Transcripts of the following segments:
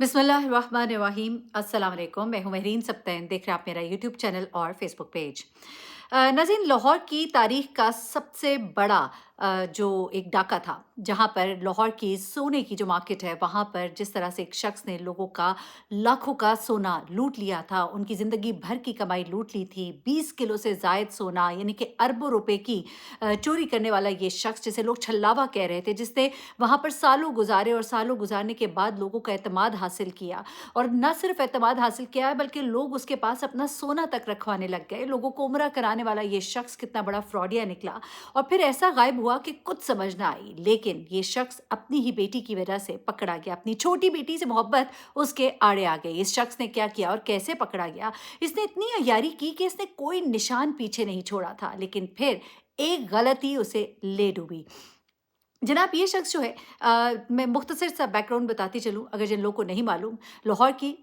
बिस्मिल्लाहिर्रहमानिर्रहीम अस्सलाम वालेकुम। मैं हूं महरीन सब्तैन। देख रहे हैं आप मेरा यूट्यूब चैनल और फेसबुक पेज। नाज़रीन, लाहौर की तारीख का सबसे बड़ा जो एक डाका था, जहां पर लाहौर की सोने की जो मार्केट है वहां पर जिस तरह से एक शख्स ने लोगों का लाखों का सोना लूट लिया था, उनकी ज़िंदगी भर की कमाई लूट ली थी। 20 किलो से ज़ायद सोना यानी कि अरबों रुपए की चोरी करने वाला ये शख्स, जिसे लोग छल्लावा कह रहे थे, जिसने वहां पर सालों गुजारे और सालों गुजारने के बाद लोगों का एतमाद हासिल किया। और न सिर्फ एतमाद हासिल किया है, बल्कि लोग उसके पास अपना सोना तक रखवाने लग गए। लोगों को उम्रा कराने वाला ये शख्स कितना बड़ा फ्रॉडिया निकला और फिर ऐसा गायब हुआ कि कुछ समझ ना आई। लेकिन ये शख्स अपनी ही बेटी की वजह से पकड़ा गया। अपनी छोटी बेटी से मोहब्बत उसके आड़े आ गई। इस शख्स ने क्या किया और कैसे पकड़ा गया? इसने इतनी अय्यारी की कि इसने कोई निशान पीछे नहीं छोड़ा था, लेकिन फिर एक गलती उसे ले डूबी। जनाब, ये शख्स जो है, मैं मुख्तसर सा बैकग्राउंड बताती चलूँ अगर जिन लोगों को नहीं मालूम। लाहौर की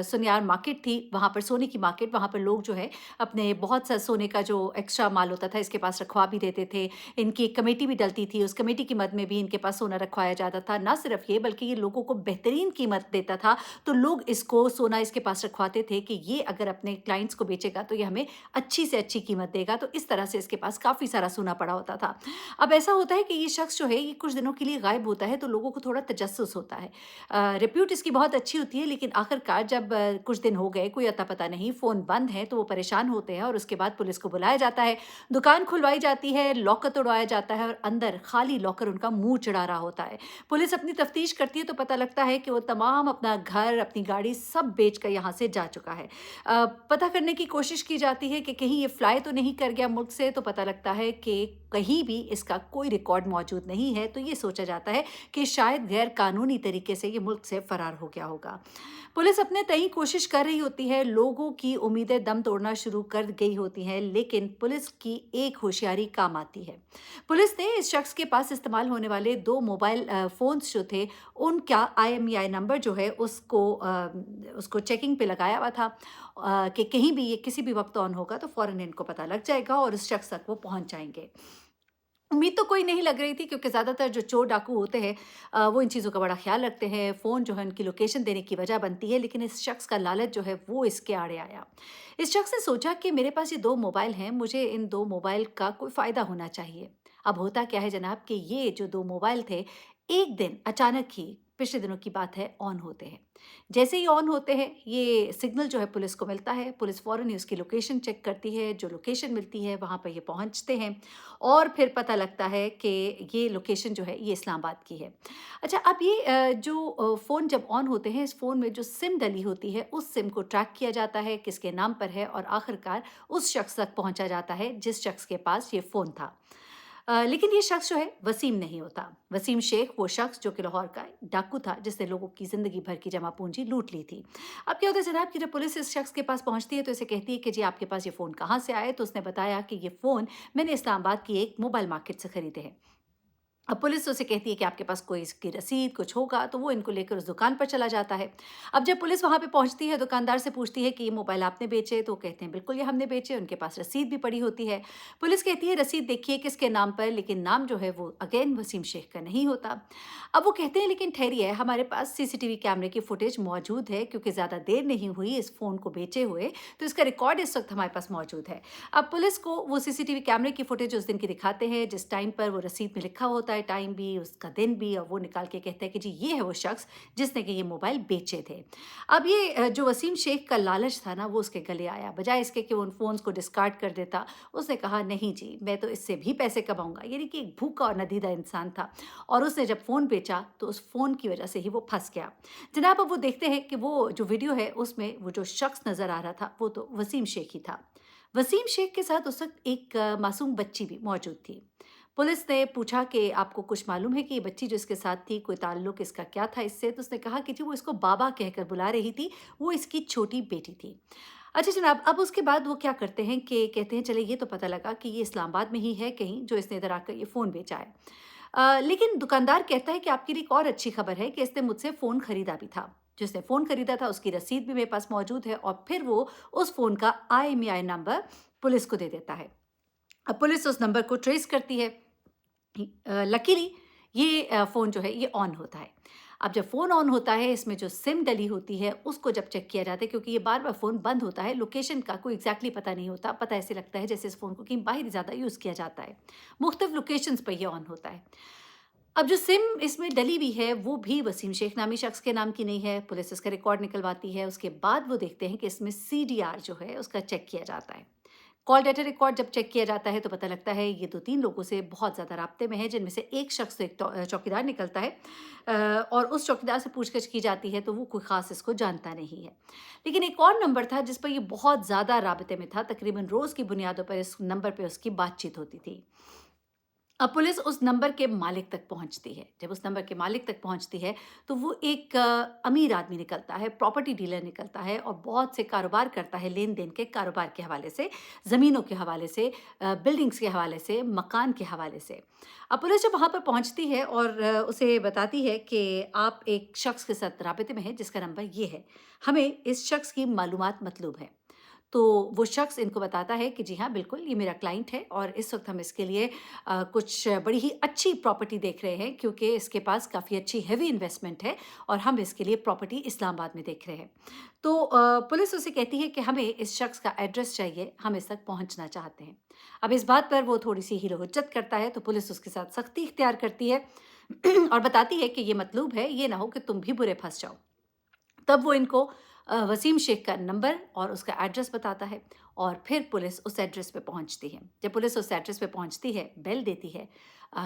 सुनियार मार्केट थी, वहाँ पर सोने की मार्केट, वहाँ पर लोग जो है अपने बहुत सा सोने का जो एक्स्ट्रा माल होता था इसके पास रखवा भी देते थे। इनकी एक कमेटी भी डलती थी, उस कमेटी की मद में भी इनके पास सोना रखवाया जाता था। ना सिर्फ ये, बल्कि ये लोगों को बेहतरीन कीमत देता था। तो लोग इसको सोना इसके पास रखवाते थे कि ये अगर अपने क्लाइंट्स को बेचेगा तो ये हमें अच्छी से अच्छी कीमत देगा। तो इस तरह से इसके पास काफ़ी सारा सोना पड़ा होता था। अब ऐसा होता है कि ये शख्स जो है ये कुछ दिनों के लिए गायब होता है, तो लोगों को थोड़ा तजस्सुस होता है। रिप्यूट इसकी बहुत अच्छी होती है, लेकिन आखिरकार जब कुछ दिन हो गए, कोई अता पता नहीं, फ़ोन बंद है, तो वो परेशान होते हैं और उसके बाद पुलिस को बुलाया जाता है। दुकान खुलवाई जाती है, लॉकर तोड़वाया जाता है और अंदर खाली लॉकर उनका मुँह चिढ़ा रहा होता है। पुलिस अपनी तफ्तीश करती है तो पता लगता है कि वो तमाम अपना घर, अपनी गाड़ी सब बेच कर यहाँ से जा चुका है। पता करने की कोशिश की जाती है कि कहीं ये फ्लाई तो नहीं कर गया मुल्क से, तो पता लगता है कि कहीं भी इसका कोई रिकॉर्ड मौजूद नहीं है। तो ये सोचा जाता है कि शायद गैर कानूनी तरीके से ये मुल्क से फरार हो गया होगा। पुलिस अपने तय कोशिश कर रही होती है, लोगों की उम्मीदें दम तोड़ना शुरू कर गई होती हैं, लेकिन पुलिस की एक होशियारी काम आती है। पुलिस ने इस शख्स के पास इस्तेमाल होने वाले 2 मोबाइल फ़ोन्स जो थे, उनका IMEI नंबर जो है उसको चेकिंग पे लगाया हुआ था, कि कहीं भी ये किसी भी वक़्त ऑन होगा तो फ़ौरन इनको पता लग जाएगा और उस शख्स तक वो पहुँच जाएँगे। उम्मीद तो कोई नहीं लग रही थी, क्योंकि ज़्यादातर जो चोर डाकू होते हैं वो इन चीज़ों का बड़ा ख़्याल रखते हैं। फ़ोन जो है उनकी लोकेशन देने की वजह बनती है, लेकिन इस शख्स का लालच जो है वो इसके आड़े आया। इस शख्स ने सोचा कि मेरे पास ये 2 मोबाइल हैं, मुझे इन 2 मोबाइल का कोई फ़ायदा होना चाहिए। अब होता क्या है जनाब कि ये जो 2 मोबाइल थे, एक दिन अचानक ही, पिछले दिनों की बात है, ऑन होते हैं। जैसे ही ऑन होते हैं, ये सिग्नल जो है पुलिस को मिलता है। पुलिस फ़ौरन ही उसकी लोकेशन चेक करती है, जो लोकेशन मिलती है वहाँ पर ये पहुँचते हैं और फिर पता लगता है कि ये लोकेशन जो है ये इस्लामाबाद की है। अच्छा, अब ये फ़ोन जब ऑन होते हैं, इस फ़ोन में जो सिम डली होती है, उस सिम को ट्रैक किया जाता है, किसके नाम पर है, और आखिरकार उस शख्स तक पहुँचा जाता है जिस शख्स के पास ये फ़ोन था। लेकिन ये शख्स जो है वसीम नहीं होता। वसीम शेख वो शख्स जो कि लाहौर का डाकू था, जिसने लोगों की ज़िंदगी भर की जमा पूँजी लूट ली थी। अब क्या होता है जनाब कि जब पुलिस इस शख्स के पास पहुँचती है तो इसे कहती है कि जी, आपके पास ये फ़ोन कहाँ से आया? तो उसने बताया कि ये फ़ोन मैंने इस्लामाबाद की एक मोबाइल मार्केट से खरीदे हैं। अब पुलिस तो उसे कहती है कि आपके पास कोई इसकी रसीद कुछ होगा, तो वो इनको लेकर उस दुकान पर चला जाता है। अब जब पुलिस वहाँ पे पहुँचती है, दुकानदार से पूछती है कि ये मोबाइल आपने बेचे? तो वो कहते हैं बिल्कुल ये हमने बेचे। उनके पास रसीद भी पड़ी होती है। पुलिस कहती है रसीद देखिए किसके नाम पर, लेकिन नाम जो है वो अगेन वसीम शेख का नहीं होता। अब वो कहते हैं लेकिन ठहरिए, हमारे पास सीसीटीवी कैमरे की फुटेज मौजूद है, क्योंकि ज़्यादा देर नहीं हुई इस फ़ोन को बेचे हुए, तो इसका रिकॉर्ड इस वक्त हमारे पास मौजूद है। अब पुलिस को वो सीसीटीवी कैमरे की फुटेज उस दिन की दिखाते हैं, जिस टाइम पर वो रसीद में लिखा होता है, टाइम भी, उसका दिन भी, और वो निकाल के कहते हैं कि जी ये है वो शख्स जिसने कि ये मोबाइल बेचे थे। अब ये जो वसीम शेख का लालच था ना, वो उसके गले आया। बजाय इसके कि वो उन फ़ोन्स को डिस्कार्ड कर देता, उसने कहा नहीं जी, मैं तो इससे भी पैसे कमाऊँगा। यानी कि एक भूखा और नदीदा इंसान था, और उसने जब फ़ोन बेचा तो उस फ़ोन की वजह से ही वो फँस गया। जनाब, अब वो देखते हैं कि वो जो वीडियो है उसमें वो जो शख्स नज़र आ रहा था वो तो वसीम शेख ही था। वसीम शेख के साथ उस वक़्त एक मासूम बच्ची भी मौजूद थी। पुलिस ने पूछा कि आपको कुछ मालूम है कि ये बच्ची जो इसके साथ थी, कोई ताल्लुक इसका क्या था इससे? तो उसने कहा कि जी वो इसको बाबा कहकर बुला रही थी, वो इसकी छोटी बेटी थी। अच्छा जनाब, अब उसके बाद वो क्या करते हैं कि कहते हैं चलिए ये तो पता लगा कि ये इस्लामाबाद में ही है कहीं, जो इसने इधर आकर ये फ़ोन बेचा है। लेकिन दुकानदार कहता है कि आपके लिए एक और अच्छी खबर है कि इसने मुझसे फ़ोन खरीदा भी था। जिसने फ़ोन खरीदा था उसकी रसीद भी मेरे पास मौजूद है, और फिर वो उस फ़ोन का IMEI नंबर पुलिस को दे देता है। अब पुलिस उस नंबर को ट्रेस करती है। लकीली ये फ़ोन जो है ये ऑन होता है। अब जब फ़ोन ऑन होता है, इसमें जो सिम डली होती है, उसको जब चेक किया जाता है, क्योंकि ये बार-बार फ़ोन बंद होता है, लोकेशन का कोई एग्ज़ैक्टली पता नहीं होता। पता ऐसे लगता है जैसे इस फ़ोन को कहीं बाहर ज़्यादा यूज़ किया जाता है। मुख्तलिफ़ लोकेशंस पे ये ऑन होता है। अब जो सिम इसमें डली हुई है, वो भी वसीम शेख नामी शख्स के नाम की नहीं है। पुलिस इसका रिकॉर्ड निकलवाती है। उसके बाद वो देखते हैं कि इसमें सीडीआर जो है, उसका चेक किया जाता है। कॉल डेटा रिकॉर्ड जब चेक किया जाता है, तो पता लगता है ये 2-3 लोगों से बहुत ज़्यादा राब्ते में है, जिनमें से एक शख्स तो एक चौकीदार निकलता है। और उस चौकीदार से पूछताछ की जाती है, तो वो कोई ख़ास इसको जानता नहीं है। लेकिन एक और नंबर था, जिस पर ये बहुत ज़्यादा राब्ते में था। तकरीबन रोज़ की बुनियादों पर इस नंबर पे उसकी बातचीत होती थी। अब पुलिस उस नंबर के मालिक तक पहुँचती है। जब उस नंबर के मालिक तक पहुँचती है, तो वो एक अमीर आदमी निकलता है, प्रॉपर्टी डीलर निकलता है और बहुत से कारोबार करता है लेन-देन के कारोबार के हवाले से, ज़मीनों के हवाले से, बिल्डिंग्स के हवाले से, मकान के हवाले से। अब पुलिस जब वहाँ पर पहुँचती है और उसे बताती है कि आप एक शख्स के साथ राबिते में हैं, जिसका नंबर ये है। हमें इस शख्स की मालूमात मतलूब है। तो वो शख्स इनको बताता है कि जी हाँ, बिल्कुल ये मेरा क्लाइंट है और इस वक़्त हम इसके लिए कुछ बड़ी ही अच्छी प्रॉपर्टी देख रहे हैं, क्योंकि इसके पास काफ़ी अच्छी हेवी इन्वेस्टमेंट है और हम इसके लिए प्रॉपर्टी इस्लामाबाद में देख रहे हैं। तो पुलिस उसे कहती है कि हमें इस शख्स का एड्रेस चाहिए, हम इस तक पहुँचना चाहते हैं। अब इस बात पर वो थोड़ी-सी हीरो-हुज्जत करता है, तो पुलिस उसके साथ सख्ती इख्तियार करती है और बताती है कि ये मतलूब है, ये ना हो कि तुम भी बुरे फँस जाओ। तब वो इनको वसीम शेख का नंबर और उसका एड्रेस बताता है और फिर पुलिस उस एड्रेस पे पहुंचती है। जब पुलिस उस एड्रेस पे पहुंचती है, बेल देती है,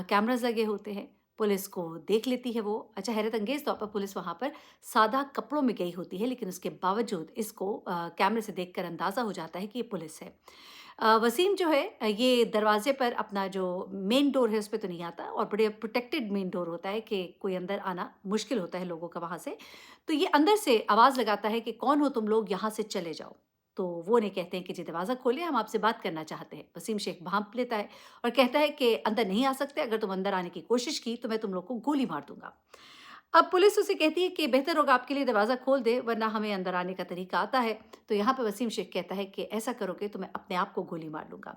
कैमरास लगे होते हैं, पुलिस को देख लेती है वो। अच्छा, हैरत अंगेज़ तौर पर पुलिस वहाँ पर सादा कपड़ों में गई होती है, लेकिन उसके बावजूद इसको कैमरे से देखकर अंदाज़ा हो जाता है कि ये पुलिस है। वसीम जो है ये दरवाज़े पर अपना जो मेन डोर है, उस पे तो नहीं आता और बड़े प्रोटेक्टेड मेन डोर होता है कि कोई अंदर आना मुश्किल होता है लोगों का वहाँ से। तो ये अंदर से आवाज़ लगाता है कि कौन हो तुम लोग? यहाँ से चले जाओ। तो वो उन्हें कहते हैं कि जी दरवाज़ा खोलिए, हम आपसे बात करना चाहते हैं। वसीम शेख भाँप लेता है और कहता है कि अंदर नहीं आ सकते, अगर तुम अंदर आने की कोशिश की तो मैं तुम लोग को गोली मार दूँगा। अब पुलिस उसे कहती है कि बेहतर होगा आपके लिए दरवाज़ा खोल दें, वरना हमें अंदर आने का तरीका आता है। तो यहाँ पे वसीम शेख कहता है कि ऐसा करोगे तो मैं अपने आप को गोली मार लूँगा।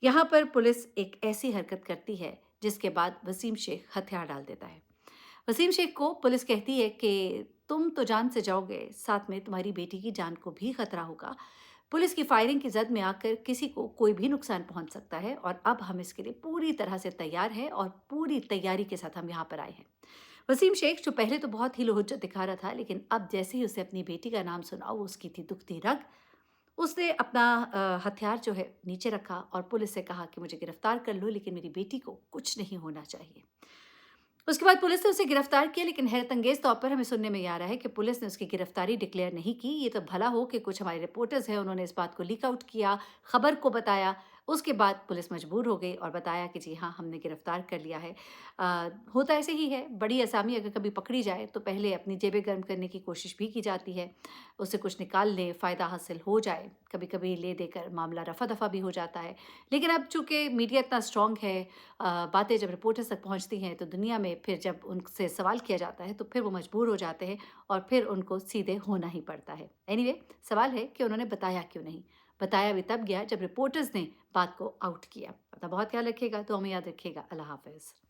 यहाँ पर पुलिस एक ऐसी हरकत करती है, जिसके बाद वसीम शेख हथियार डाल देता है। वसीम शेख को पुलिस कहती है कि तुम तो जान से जाओगे, साथ में तुम्हारी बेटी की जान को भी खतरा होगा। पुलिस की फायरिंग की जद में आकर किसी को कोई भी नुकसान पहुंच सकता है और अब हम इसके लिए पूरी तरह से तैयार हैं और पूरी तैयारी के साथ हम यहाँ पर आए हैं। वसीम शेख जो पहले तो बहुत ही लोहुज्जत दिखा रहा था, लेकिन अब जैसे ही उसे अपनी बेटी का नाम सुना, वो उसकी थी दुखती रग। उसने अपना हथियार जो है नीचे रखा और पुलिस से कहा कि मुझे गिरफ्तार कर लो, लेकिन मेरी बेटी को कुछ नहीं होना चाहिए। उसके बाद पुलिस ने उसे गिरफ्तार किया, लेकिन हैरत-अंगेज़ तौर पर हमें सुनने में ये आ रहा है कि पुलिस ने उसकी गिरफ्तारी डिक्लेयर नहीं की। ये तो भला हो कि कुछ हमारे रिपोर्टर्स हैं, उन्होंने इस बात को लीक आउट किया, खबर को बताया। उसके बाद पुलिस मजबूर हो गई और बताया कि जी हाँ, हमने गिरफ्तार कर लिया है। होता ऐसे ही है, बड़ी असामी अगर कभी पकड़ी जाए, तो पहले अपनी जेबें गर्म करने की कोशिश भी की जाती है। उससे कुछ निकाल लें, फ़ायदा हासिल हो जाए। कभी-कभी ले देकर मामला रफ़ा-दफ़ा भी हो जाता है। लेकिन अब चूँकि मीडिया इतना स्ट्रॉन्ग है, बातें जब रिपोर्टर्स तक पहुँचती हैं, तो दुनिया में फिर जब उनसे सवाल किया जाता है, तो फिर वो मजबूर हो जाते हैं और फिर उनको सीधे होना ही पड़ता है। एनीवे, सवाल है कि उन्होंने बताया क्यों नहीं? बताया भी तब गया जब रिपोर्टर्स ने बात को आउट किया। अपना बहुत ख्याल रखिएगा, दुआ में याद रखिएगा। अल्लाह हाफ़िज़।